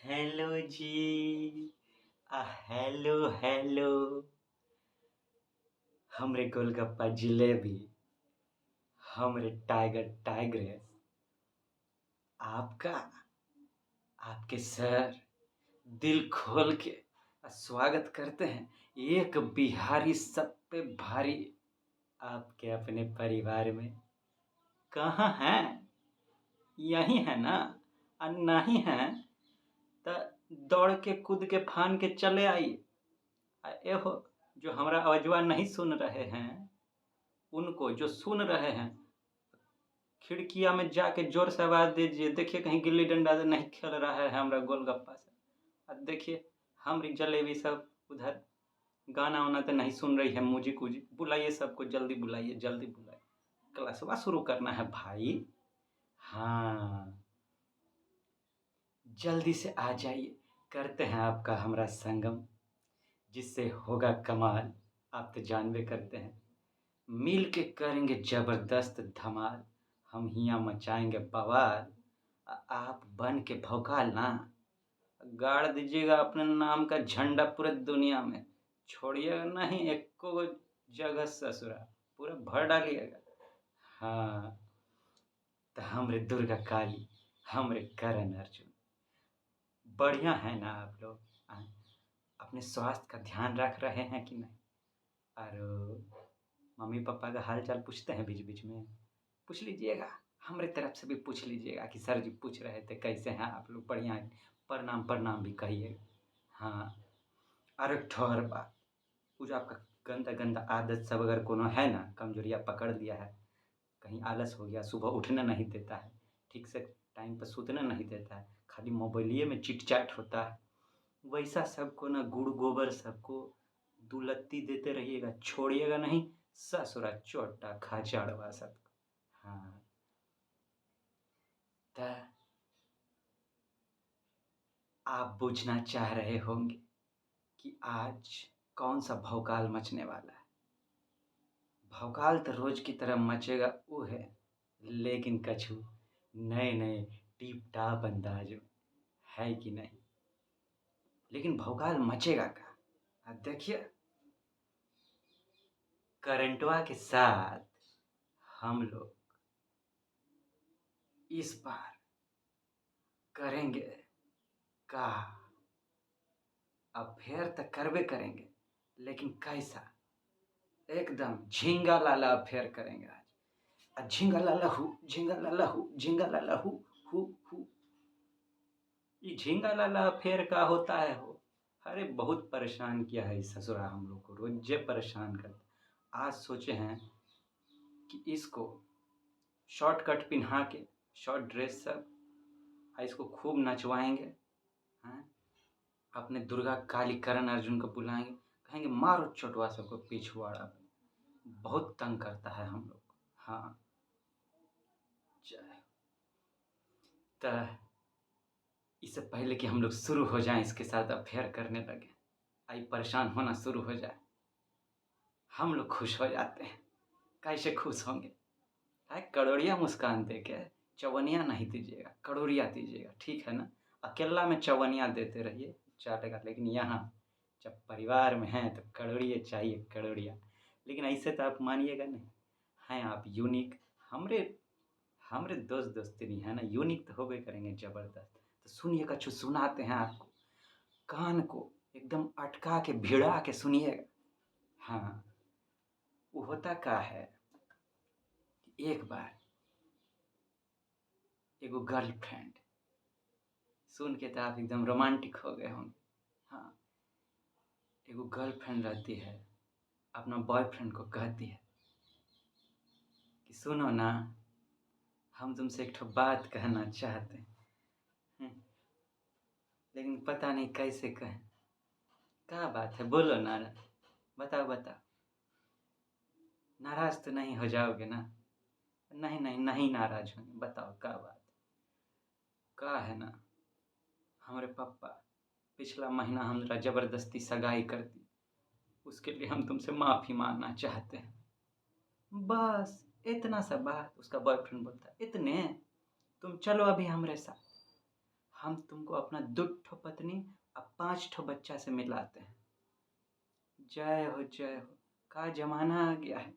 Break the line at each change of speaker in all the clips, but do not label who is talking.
Hello जी। Hello hello. हमरे गोलगप्पा जिलेबी, हमरे tiger tigress, आपका आपके सर दिल खोल के स्वागत करते हैं। एक बिहारी सब पे भारी आपके अपने परिवार में। कहाँ हैं? यहीं है ना? नहीं है तो दौड़ के कूद के फान के चले आइए। एहो, जो हमारा आवाज़वा नहीं सुन रहे हैं, उनको जो सुन रहे हैं, खिड़किया में जाके जोर से आवाज़ दीजिए। देखिए कहीं गिल्ली डंडा तो नहीं खेल रहा है हमारा गोलगप्पा से। अब देखिए हमारी जलेबी सब उधर गाना वाना तो नहीं सुन रही है। म्यूजिक व्यूजिक बुलाइए, सबको जल्दी बुलाइए, जल्दी बुलाइए। क्लासवा शुरू करना है भाई। हाँ, जल्दी से आ जाइए। करते हैं आपका हमारा संगम, जिससे होगा कमाल। आप तो जानबे करते हैं, मिल के करेंगे जबरदस्त धमाल। हम हियाँ मचाएंगे बवाल। आप बन के भौकाल ना गाड़ दीजिएगा अपने नाम का झंडा पूरे दुनिया में। छोड़िएगा नहीं एको जगह ससुरा, पूरा भर डालिएगा। हाँ, तो हमरे दुर्गा काली, हमरे करण अर्जुन, बढ़िया है ना आप लोग? अपने स्वास्थ्य का ध्यान रख रहे हैं कि नहीं? और मम्मी पापा का हाल चाल पूछते हैं बीच बीच में? पूछ लीजिएगा, हमारे तरफ से भी पूछ लीजिएगा कि सर जी पूछ रहे थे कैसे हैं आप लोग, बढ़िया हैं? प्रणाम प्रणाम भी कहिएगा। हाँ, और एक ठो और बात, वो जो आपका गंदा गंदा आदत सब अगर कोनो है ना, कमजोरिया पकड़ लिया है, कहीं आलस हो गया, सुबह उठना नहीं देता है, ठीक से टाइम पर सूतना नहीं देता है, खाली मोबाइलिए में चिट चैट होता है, वैसा सबको ना गुड़ गोबर सबको दुलत्ती देते रहिएगा, छोड़िएगा नहीं। ससुरा चोटा खाचाड़वा सबको। हाँ, तो आप पूछना चाह रहे होंगे कि आज कौन सा भौकाल मचने वाला है। भौकाल तो रोज की तरह मचेगा वो है, लेकिन कछु नए नए टिप टाप अंदाज में, है कि नहीं? लेकिन भौकाल मचेगा का देखिए, करंटवा के साथ हम लोग इस बार करेंगे का अफेयर तो करबे करेंगे, लेकिन कैसा? एकदम झींगा लाला अफेयर करेंगे आज। झींगा लाला हूँ, झींगा लाला हूँ, झींगा लाला हूँ, हूँ। ये झींगा लाला अफेयर का होता है हो? अरे बहुत परेशान किया है इस ससुरा हम लोग को, रोजे परेशान करता। आज सोचे हैं कि इसको शॉर्टकट पिन्हा के, शॉर्ट ड्रेस सब, इसको खूब नचवाएंगे। हैं, अपने दुर्गा काली करण अर्जुन को बुलाएंगे, कहेंगे मारो चोटवा सबको पिछवाड़ा पे। बहुत तंग करता है हम लोग को। हाँ, तो इससे पहले कि हम लोग शुरू हो जाएं इसके साथ अफेयर करने लगे, आई परेशान होना शुरू हो जाए, हम लोग खुश हो जाते हैं। कैसे खुश होंगे? करोड़िया मुस्कान दे के चवनिया नहीं दीजिएगा, करोड़िया दीजिएगा, ठीक है ना? अकेला में चवनिया देते रहिए, चलेगा, लेकिन यहाँ जब परिवार में हैं तो करोड़िया चाहिए, करोड़िया। लेकिन ऐसे तो आप मानिएगा नहीं, हैं आप यूनिक। हमरे हमरे दोस्त दोस्ती है ना, यूनिक तो होबे करेंगे जबरदस्त। तो सुनिए, कछु सुनाते हैं आपको, कान को एकदम अटका के भिड़ा के सुनिएगा। हाँ, वो होता का है, एक बार एगो गर्लफ्रेंड, सुन के तो आप एकदम रोमांटिक हो गए होंगे। हाँ, एगो गर्लफ्रेंड रहती है, अपना बॉयफ्रेंड को कहती है कि सुनो ना, हम तुमसे एक ठो बात कहना चाहते हैं। हम्म, लेकिन पता नहीं कैसे कहें। क्या बात है, बोलो ना, बताओ बताओ। नाराज तो नहीं हो जाओगे ना? नहीं नहीं नहीं नाराज होंगे, बताओ क्या बात। का है ना, हमारे पापा पिछला महीना हमारा ज़बरदस्ती सगाई कर दी, उसके लिए हम तुमसे माफ़ी मांगना चाहते हैं। बस इतना सा बात। उसका बॉयफ्रेंड बोलता है, इतने? तुम चलो अभी हमारे साथ, हम तुमको अपना 2 ठो पत्नी और 5 ठो बच्चा से मिलाते हैं। जय हो, जय हो। का ज़माना आ गया है।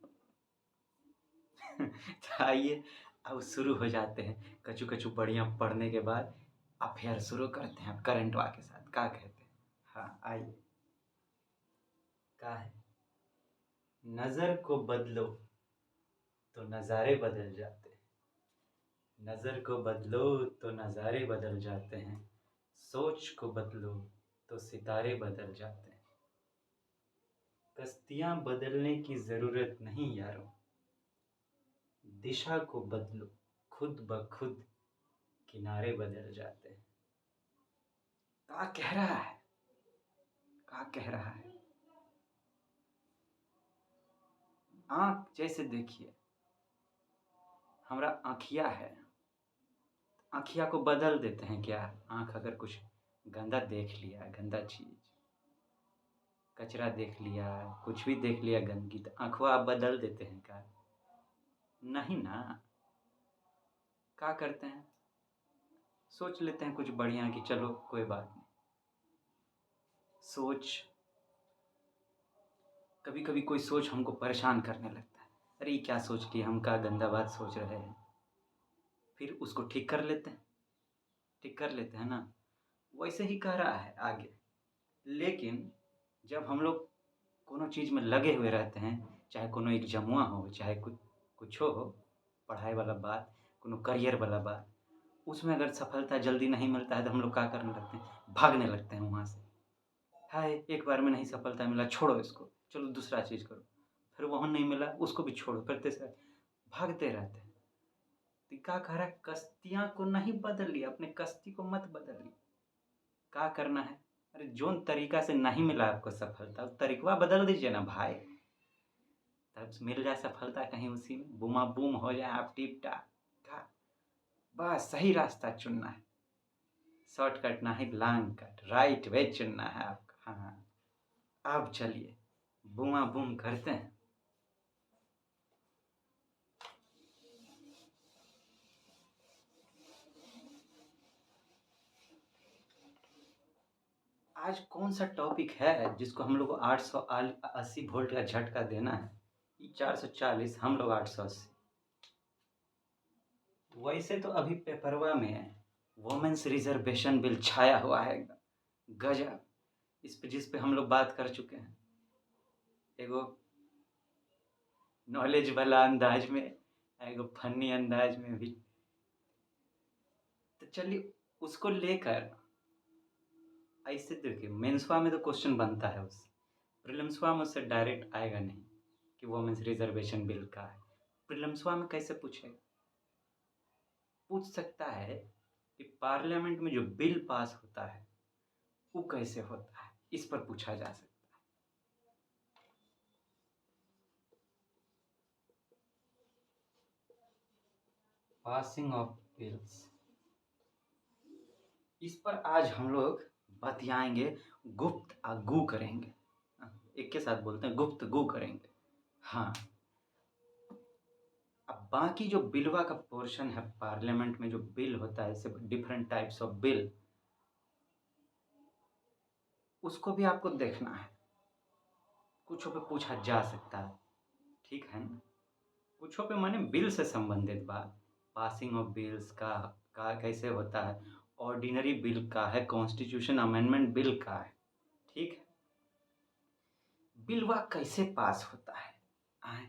तो आइए अब शुरू हो जाते हैं। कछु कछु बढ़िया पढ़ने के बाद अफेयर शुरू करते हैं करंट वा के साथ। क्या कहते हैं? हाँ आइए। क्या है? नज़र को बदलो तो नज़ारे बदल जाते हैं। नज़र को बदलो तो नज़ारे बदल जाते हैं। सोच को बदलो तो सितारे बदल जाते हैं। कश्तियाँ बदलने की ज़रूरत नहीं यारों, दिशा को बदलो, खुद ब खुद किनारे बदल जाते हैं। क्या कह रहा है? क्या कह रहा है? आँख जैसे देखिए, हमारा आँखिया है, आँखिया को बदल देते हैं क्या? आँख अगर कुछ गंदा देख लिया, गंदा चीज़, कचरा देख लिया, कुछ भी देख लिया गंदगी, तो आँखवा आप बदल देते हैं क्या? नहीं ना। क्या करते हैं? सोच लेते हैं कुछ बढ़िया कि चलो कोई बात नहीं। सोच, कभी कभी कोई सोच हमको परेशान करने लगता है। अरे ये क्या सोच लिया, हम क्या गंदा बात सोच रहे हैं। फिर उसको ठीक कर लेते हैं, ठीक कर लेते हैं ना। वैसे ही कह रहा है आगे। लेकिन जब हम लोग कोनो चीज़ में लगे हुए रहते हैं, चाहे कोनो एग्जामुआ हो, चाहे कुछ हो, पढ़ाई वाला बात, कोनो करियर वाला बात, उसमें अगर सफलता जल्दी नहीं मिलता है तो हम लोग क्या करने लगते हैं? भागने लगते हैं वहाँ से। हाय एक बार में नहीं सफलता मिला, छोड़ो इसको, चलो दूसरा चीज़ करो। फिर वहाँ नहीं मिला, उसको भी छोड़ो, फिर तीसरा। भागते रहते हैं। तो क्या कह रहा है? कश्तियाँ को नहीं बदलिए, अपने कश्ती को मत बदलिए। क्या करना है? अरे जोन तरीका से नहीं मिला आपको सफलता, उस तरीका बदल दीजिए ना भाई। तब मिल जाए सफलता कहीं उसी में, बूमा बूम हो जाए आप टिप टाप का। बस सही रास्ता चुनना है, शॉर्टकट ना है लॉन्ग कट, राइट वे चुनना है आपका। हाँ अब चलिए बूमा बूम करते हैं। आज कौन सा टॉपिक है जिसको हम लोग को 880 वोल्ट का झटका देना है? ये 440, हम लोग 880। वैसे तो अभी पेपरवा में वोमेन्स रिजर्वेशन बिल छाया हुआ है एकदम गजब। इस पे जिस पे हम लोग बात कर चुके हैं, एगो नॉलेज वाला अंदाज में, एगो फनी अंदाज में भी। तो चलिए उसको लेकर ऐसे देखिए, मेंसवा में तो क्वेश्चन बनता है उससे, प्रीलिम्सवा में उससे डायरेक्ट आएगा नहीं कि वोमेन्स रिजर्वेशन बिल का है। प्रीलिम्सवा में कैसे पूछेगा? पूछ सकता है कि पार्लियामेंट में जो बिल पास होता है वो कैसे होता है, इस पर पूछा जा सकता है। पासिंग ऑफ बिल्स, इस पर आज हम लोग बतियाएंगे, गुप्त गु करेंगे। एक के साथ बोलते हैं, गुप्त गु करेंगे। हाँ, अब बाकी जो बिलवा का पोर्शन है, पार्लियामेंट में जो बिल होता है, जैसे डिफरेंट टाइप्स ऑफ बिल, उसको भी आपको देखना है। कुछों पे पूछा जा सकता है, ठीक है ना? कुछों पे माने बिल से संबंधित बात, पासिंग ऑफ बिल्स का कैसे होता है, ऑर्डिनरी बिल का है, कॉन्स्टिट्यूशन अमेंडमेंट बिल का है, ठीक है। बिलवा कैसे पास होता है, आए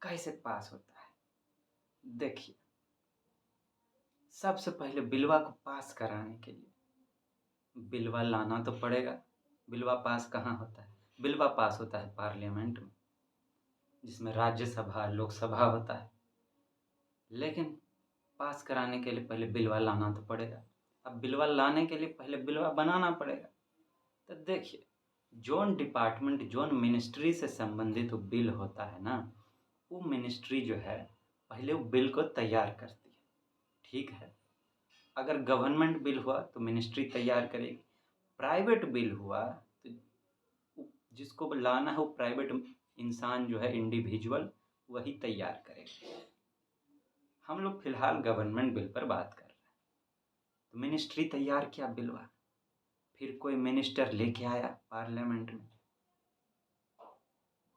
कैसे पास होता है? देखिए, सबसे पहले बिलवा को पास कराने के लिए बिलवा लाना तो पड़ेगा। बिलवा पास कहाँ होता है? बिलवा पास होता है पार्लियामेंट में, जिसमें राज्यसभा लोकसभा होता है। लेकिन पास कराने के लिए पहले बिलवा लाना तो पड़ेगा। अब बिलवा लाने के लिए पहले बिलवा बनाना पड़ेगा। तो देखिए, जोन डिपार्टमेंट, जोन मिनिस्ट्री से संबंधित वो बिल होता है ना, वो मिनिस्ट्री जो है पहले वो बिल को तैयार करती है, ठीक है। अगर गवर्नमेंट बिल हुआ तो मिनिस्ट्री तैयार करेगी। प्राइवेट बिल हुआ तो जिसको लाना है वो प्राइवेट इंसान जो है, इंडिविजुअल, वही तैयार करेगा। हम लोग फिलहाल गवर्नमेंट बिल पर बात कर रहे हैं। तो मिनिस्ट्री तैयार किया बिलवा, फिर कोई मिनिस्टर लेके आया पार्लियामेंट में,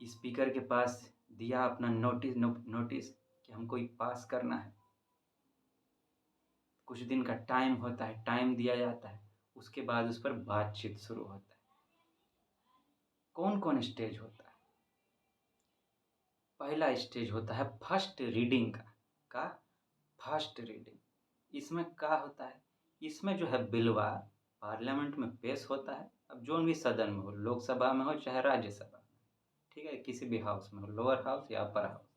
स्पीकर के पास दिया अपना नोटिस कि हमको ये पास करना है। कुछ दिन का टाइम होता है, टाइम दिया जाता है, उसके बाद उस पर बातचीत शुरू होता है। कौन कौन स्टेज होता है? पहला स्टेज होता है फर्स्ट रीडिंग का फर्स्ट रीडिंग। इसमें क्या होता है? इसमें जो है बिलवा पार्लियामेंट में पेश होता है। अब जो भी सदन में हो, लोकसभा में हो चाहे राज्यसभा में, ठीक है, किसी भी हाउस में हो, लोअर हाउस या upper house.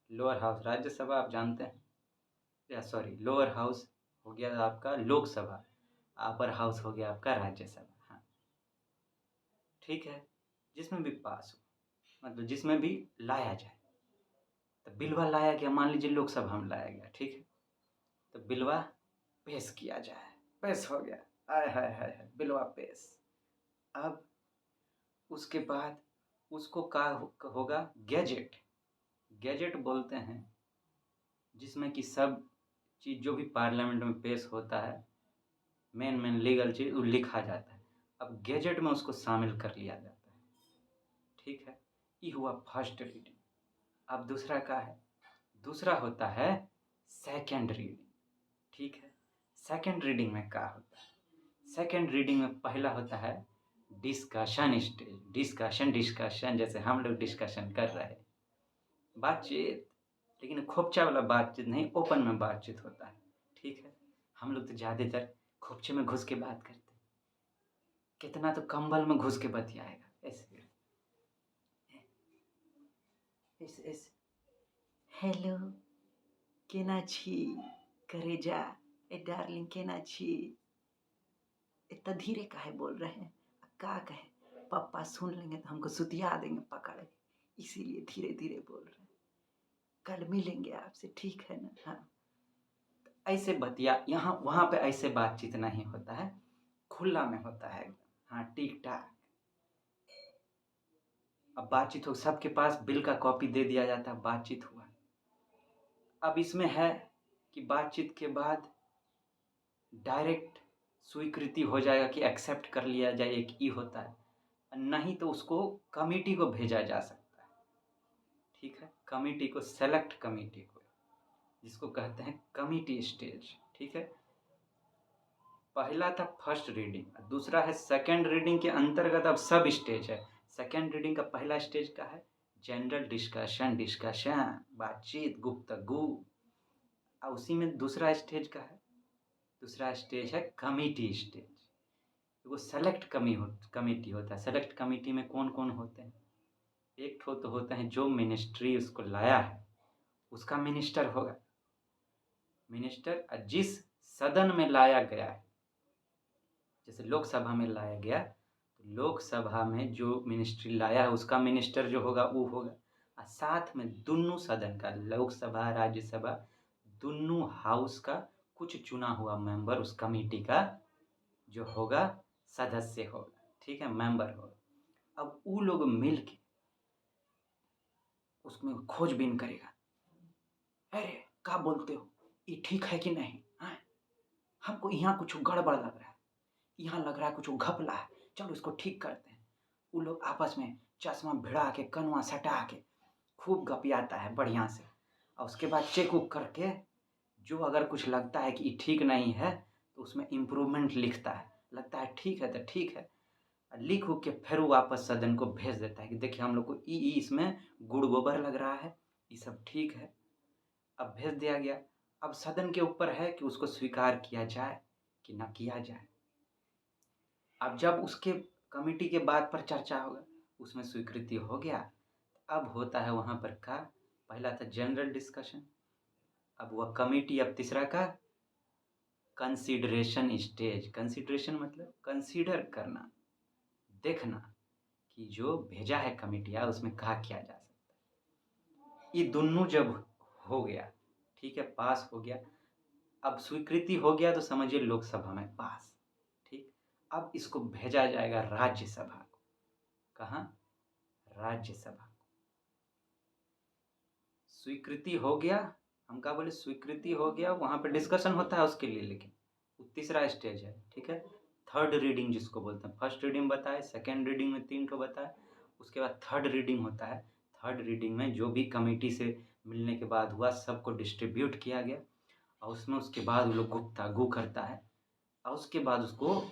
Lower house Rajya Sabha आप जानते हैं, या सॉरी लोअर हाउस हो गया आपका लोकसभा, अपर हाउस हो गया आपका राज्यसभा। हाँ ठीक है, जिसमें भी पास हो, मतलब जिसमें भी लाया जाए। तो बिलवा लाया गया, मान लीजिए लोकसभा में लाया गया, ठीक है, तो बिलवा पेश किया जाए, पेश हो गया, आय हाय हाय हाय, बिलवा पेश। अब उसके बाद उसको क्या होगा? गैजेट, गैजेट बोलते हैं जिसमें कि सब चीज़ जो भी पार्लियामेंट में पेश होता है, मेन लीगल चीज़ वो लिखा जाता है। अब गैजेट में उसको शामिल कर लिया जाता है, ठीक है। ये हुआ फर्स्ट रीडिंग। अब दूसरा क्या है? दूसरा होता है सेकेंड रीडिंग, ठीक है। सेकेंड रीडिंग में क्या होता है? सेकेंड रीडिंग में पहला होता है डिस्कशन स्टेज। डिस्कशन जैसे हम लोग डिस्कशन कर रहे हैं, बातचीत, लेकिन खोपचा वाला बातचीत नहीं, ओपन में बातचीत होता है, ठीक है। हम लोग तो ज़्यादातर खोपचे में घुस के बात करते हैं, कितना तो कंबल में घुस के बतियाएगा ऐसे ऐसे ऐसे, हेलो केना छी करेजा, ए डार्लिंग केना छी, इतना धीरे काहे बोल रहे हैं, क्या कहे, पापा सुन लेंगे तो हमको सुतिया देंगे पकड़ के, इसीलिए धीरे धीरे बोल रहे हैं, कल मिलेंगे आपसे, ठीक है ना। हाँ, ऐसे बतिया, यहाँ वहाँ पे ऐसे बातचीत नहीं होता है, खुला में होता है एकदम। हाँ ठीक ठाक। अब बातचीत हो, सबके पास बिल का कॉपी दे दिया जाता है, बातचीत हुआ। अब इसमें है कि बातचीत के बाद डायरेक्ट स्वीकृति हो जाएगा कि एक्सेप्ट कर लिया जाए, एक ई होता है, नहीं तो उसको कमेटी को भेजा जा सकता है, ठीक है। कमेटी को, सेलेक्ट कमेटी को, जिसको कहते हैं कमेटी स्टेज, ठीक है। पहला था फर्स्ट रीडिंग, दूसरा है सेकेंड रीडिंग के अंतर्गत अब सब स्टेज है। सेकेंड रीडिंग का पहला स्टेज का है जनरल डिस्कशन, बातचीत, गुफ्तगू। और उसी में दूसरा स्टेज का है, दूसरा स्टेज है कमेटी स्टेज। वो सेलेक्ट कमेटी होता है। सेलेक्ट कमेटी में कौन कौन होते हैं? एक तो होता है जो मिनिस्ट्री उसको लाया है उसका मिनिस्टर होगा, मिनिस्टर। जिस सदन में लाया गया है, जैसे लोकसभा में लाया गया, तो लोकसभा में जो मिनिस्ट्री लाया है उसका मिनिस्टर जो होगा वो होगा। और साथ में दोनों सदन का, लोकसभा राज्यसभा, दोनों हाउस का कुछ चुना हुआ मेंबर उस कमेटी का जो होगा सदस्य होगा, ठीक है, मेंबर होगा। अब वो लोग मिल के उसमें खोजबीन करेगा, अरे क्या बोलते हो, ये ठीक है कि नहीं, हाँ? हमको यहाँ कुछ गड़बड़ लग रहा है, यहाँ लग रहा है कुछ घपला है, चलो इसको ठीक करते हैं। वो लोग आपस में चश्मा भिड़ा के, कनवा सटा के खूब गपियाता है बढ़िया से, और उसके बाद चेक उक करके जो अगर कुछ लगता है कि ये ठीक नहीं है तो उसमें इम्प्रूवमेंट लिखता है, लगता है ठीक है तो ठीक है, लिख उख के फिर वो वापस सदन को भेज देता है कि देखिए हम लोग को ई इसमें गुड़ गोबर लग रहा है, ये सब ठीक है। अब भेज दिया गया। अब सदन के ऊपर है कि उसको स्वीकार किया जाए कि ना किया जाए। अब जब उसके कमेटी के बात पर चर्चा होगा, उसमें स्वीकृति हो गया, अब होता है वहाँ पर का, पहला था जनरल डिस्कशन, अब वह कमेटी, अब तीसरा का कंसीडरेशन स्टेज। कंसीडरेशन मतलब कंसीडर करना, देखना कि जो भेजा है कमेटियाँ उसमें क्या किया जा सकता है। ये दोनों जब हो गया, ठीक है, पास हो गया, अब स्वीकृति हो गया तो समझिए लोकसभा में पास, ठीक। अब इसको भेजा जाएगा राज्यसभा को। कहाँ? राज्यसभा को। स्वीकृति हो गया, हम क्या बोले, स्वीकृति हो गया, वहाँ पर डिस्कशन होता है उसके लिए, लेकिन वो तीसरा स्टेज है, ठीक है। थर्ड रीडिंग जिसको बोलते हैं, फर्स्ट रीडिंग बताए, सेकेंड रीडिंग में 3 ठो बताए, उसके बाद थर्ड रीडिंग होता है। थर्ड रीडिंग में जो भी कमेटी से मिलने के बाद हुआ सबको डिस्ट्रीब्यूट किया गया और उसमें उसके बाद वो लोग गुफ्तागू करता है और उसके बाद उसको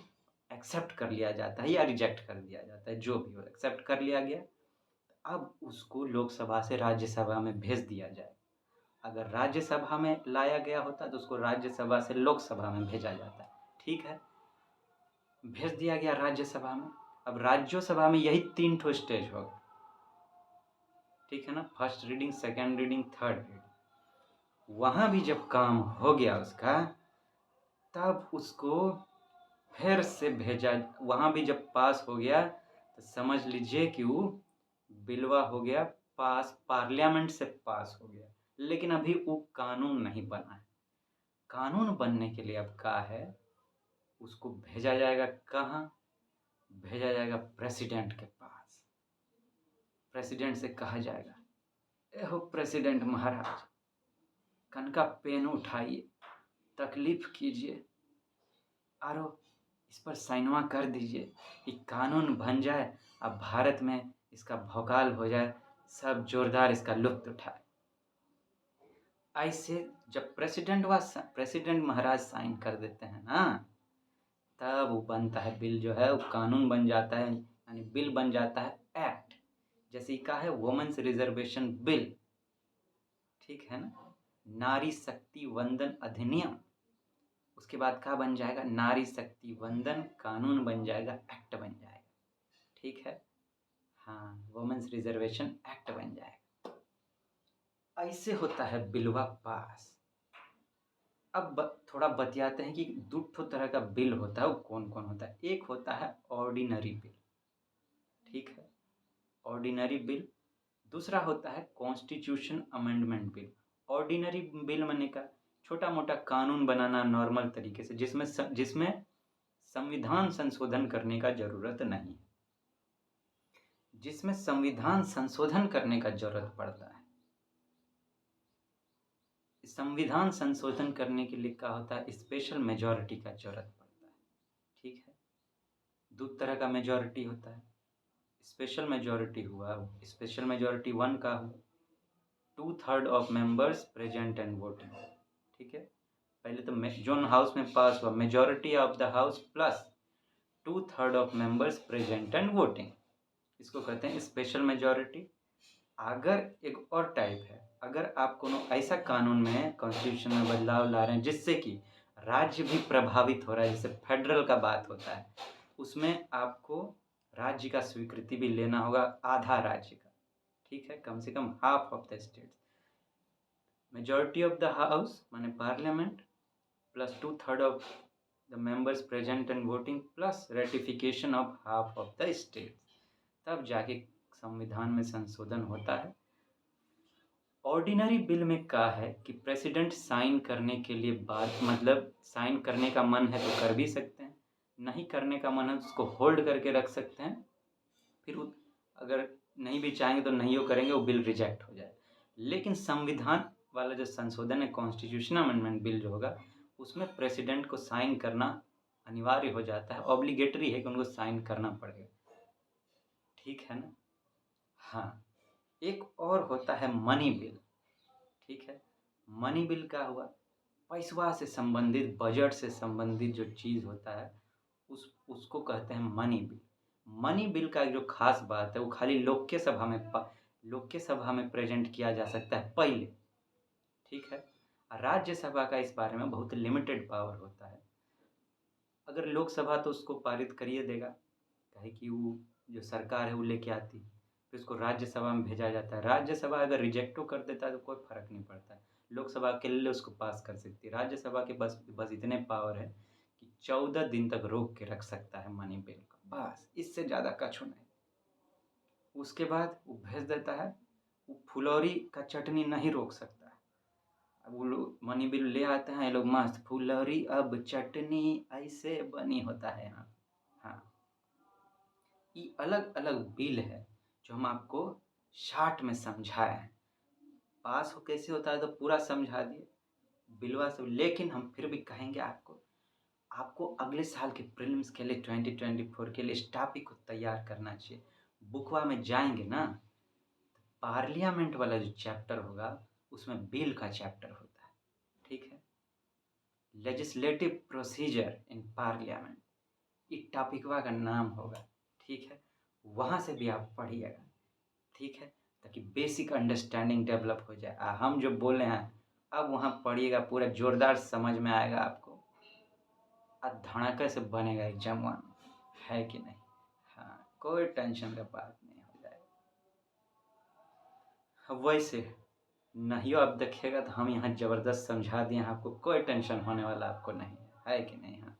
एक्सेप्ट कर लिया जाता है या रिजेक्ट कर दिया जाता है, जो भी हो एक्सेप्ट कर लिया गया। अब उसको लोकसभा से राज्यसभा में भेज दिया जाए। अगर राज्यसभा में लाया गया होता तो उसको राज्यसभा से लोकसभा में भेजा जाता है, ठीक है। भेज दिया गया राज्यसभा में। अब राज्यसभा में यही 3 ठो स्टेज होगा, ठीक है ना, first reading, second reading, third reading. वहाँ भी जब काम हो गया उसका तब उसको फिर से भेजा, वहाँ भी जब पास हो गया तो समझ लीजिए कि वो बिलवा हो गया पास, पार्लियामेंट से पास हो गया। लेकिन अभी वो कानून नहीं बना है। कानून बनने के लिए अब क्या है, उसको भेजा जाएगा कहाँ, भेजा जाएगा प्रेसिडेंट के पास। प्रेसिडेंट से कहा जाएगा, ए हो प्रेसिडेंट महाराज, कनका पेन उठाइए, तकलीफ कीजिए, आरो इस पर साइनवा कर दीजिए, ये कानून बन जाए, अब भारत में इसका भौकाल हो जाए, सब जोरदार इसका लुत्फ उठाए। ऐसे जब प्रेसिडेंट महाराज साइन कर देते हैं ना, तब वो बनता है बिल, जो है वो कानून बन जाता है, यानी बिल बन जाता है एक्ट। जैसे का है वुमेन्स रिजर्वेशन बिल, ठीक है ना, नारी शक्ति वंदन अधिनियम। उसके बाद क्या बन जाएगा, नारी शक्ति वंदन कानून बन जाएगा, एक्ट बन जाएगा, ठीक है। हाँ, वुमेन्स रिजर्वेशन एक्ट बन जाएगा। ऐसे होता है बिलवा पास। अब थोड़ा बतियाते हैं कि 2 ठो तरह का बिल होता है, वो कौन कौन होता है। एक होता है ऑर्डिनरी बिल, ठीक है, ऑर्डिनरी बिल। दूसरा होता है constitution amendment bill. Ordinary bill माने का छोटा मोटा कानून बनाना नॉर्मल तरीके से, जिसमें संविधान संशोधन करने का जरूरत नहीं है, जिसमें संविधान संशोधन करने का जरूरत पड़ता है। संविधान संशोधन करने के लिए क्या होता है, स्पेशल मेजॉरिटी का जरूरत पड़ता है, ठीक है। 2 तरह का मेजॉरिटी होता है। स्पेशल मेजॉरिटी हुआ, स्पेशल मेजॉरिटी 1 का हुआ 2/3 of members present and voting, ठीक है। पहले तो जो हाउस में पास हुआ, majority of the house plus 2/3 of members present and voting, इसको कहते हैं स्पेशल मेजॉरिटी। अगर एक और टाइप है, अगर आप कोनो ऐसा कानून में, कॉन्स्टिट्यूशन में बदलाव ला रहे हैं जिससे कि राज्य भी प्रभावित हो रहा है, जैसे फेडरल का बात होता है, उसमें आपको राज्य का स्वीकृति भी लेना होगा, आधा राज्य का, ठीक है, कम से कम half of the states. Majority of the house माने parliament plus 2/3 of the members present and voting plus ratification of half of the states, तब जाके संविधान में संशोधन होता है। ऑर्डिनरी बिल में क्या है कि प्रेसिडेंट साइन करने के लिए बात, मतलब साइन करने का मन है तो कर भी सकते हैं, नहीं करने का मन है तो उसको होल्ड करके रख सकते हैं, फिर अगर नहीं भी चाहेंगे तो नहीं वो करेंगे, वो बिल रिजेक्ट हो जाए। लेकिन संविधान वाला जो संशोधन है, कॉन्स्टिट्यूशन अमेंडमेंट बिल जो होगा, उसमें प्रेसिडेंट को साइन करना अनिवार्य हो जाता है, ऑब्लिगेटरी है कि उनको साइन करना पड़ेगा, ठीक है ना। हाँ, एक और होता है मनी बिल, ठीक है। मनी बिल का हुआ पैसवा से संबंधित, बजट से संबंधित जो चीज़ होता है उसको कहते हैं मनी बिल। मनी बिल का जो खास बात है, वो खाली लोकसभा में प्रेजेंट किया जा सकता है पहले, ठीक है। राज्यसभा का इस बारे में बहुत लिमिटेड पावर होता है। अगर लोकसभा तो उसको पारित करिए देगा, कहे कि वो जो सरकार है वो लेके आती, फिर उसको राज्यसभा में भेजा जाता है। राज्यसभा अगर रिजेक्टो कर देता है तो कोई फर्क नहीं पड़ता है, लोकसभा अकेले उसको पास कर सकती है। राज्यसभा के बस इतने पावर है कि 14 दिन तक रोक के रख सकता है मनी बिल को, बस, इससे ज़्यादा कछु नहीं। उसके बाद वो भेज देता है, वो फुलौरी का चटनी नहीं रोक सकता है। अब वो लोग मनी बिल ले आते हैं, ये लोग मस्त फुलौरी अब चटनी ऐसे बनी होता है यहाँ। हाँ, ये अलग अलग बिल है जो हम आपको शार्ट में समझाए हैं। पास हो कैसे होता है तो पूरा समझा दिए बिलवा से, लेकिन हम फिर भी कहेंगे आपको आपको अगले साल के प्रीलिम्स के लिए 2024 के लिए इस टॉपिक को तैयार करना चाहिए। बुकवा में जाएँगे ना, पार्लियामेंट वाला जो चैप्टर होगा उसमें बिल का चैप्टर होता है, ठीक है? लेजिस्लेटिव प्रोसीजर इन पार्लियामेंट, ये टॉपिकवा का नाम होगा, ठीक है? वहाँ से भी आप पढ़िएगा, ठीक है? ताकि बेसिक अंडरस्टैंडिंग डेवलप हो जाए। हम जो बोले हैं अब वहाँ पढ़िएगा, पूरा जोरदार समझ में आएगा आपको और धड़ाके से बनेगा एग्जाम वहाँ, है कि नहीं? हाँ, कोई टेंशन का बात नहीं, हो जाएगा। वैसे नहीं आप देखिएगा तो हम यहाँ ज़बरदस्त समझा दिए हैं आपको, कोई टेंशन होने वाला आपको नहीं है कि नहीं? हाँ,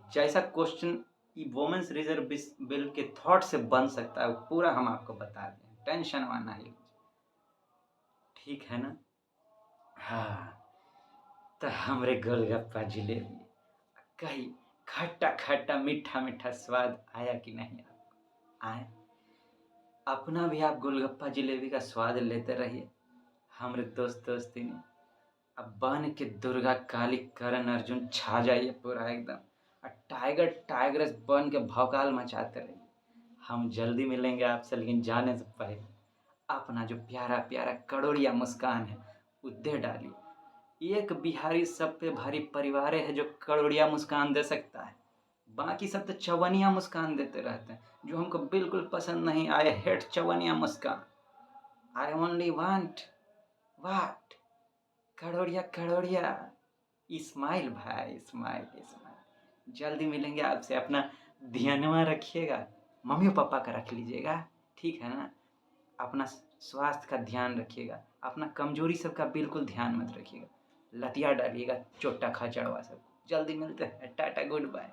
जैसा क्वेश्चन ये वुमेन्स रिजर्व बिल के थॉट से बन सकता है वो पूरा हम आपको बता दें, टेंशन वाना ही, ठीक है ना? हाँ, तो हमरे गोलगप्पा जिलेबी कहीं खट्टा खट्टा मीठा मीठा स्वाद आया कि नहीं आपको? आए अपना भी आप गोलगप्पा जिलेबी का स्वाद लेते रहिए, हमरे दोस्ती ने अब बन के दुर्गा काली करण अर्जुन छा जाइए पूरा एकदम, और टाइगर टाइग्रेस बन के भौकाल मचाते रहिए। हम जल्दी मिलेंगे आपसे, लेकिन जाने से पहले अपना जो प्यारा प्यारा कड़ोड़िया मुस्कान है वो दे डालिए। एक बिहारी सब पे भारी परिवार है जो कड़ोड़िया मुस्कान दे सकता है, बाकी सब तो चवनिया मुस्कान देते रहते हैं, जो हमको बिल्कुल पसंद नहीं। आई हेट चवनिया मुस्कान, आई ओनली वांट वाट कड़ोड़िया कड़ोड़िया इस्माइल भाई, इस्माइल इस्माइल। जल्दी मिलेंगे आपसे, अपना ध्यानवा रखिएगा, मम्मी पापा का रख लीजिएगा, ठीक है ना? अपना स्वास्थ्य का ध्यान रखिएगा, अपना कमजोरी सबका बिल्कुल ध्यान मत रखिएगा, लतिया डालिएगा चोट्टा खाचड़वा सब। जल्दी मिलते हैं, टाटा गुड बाय।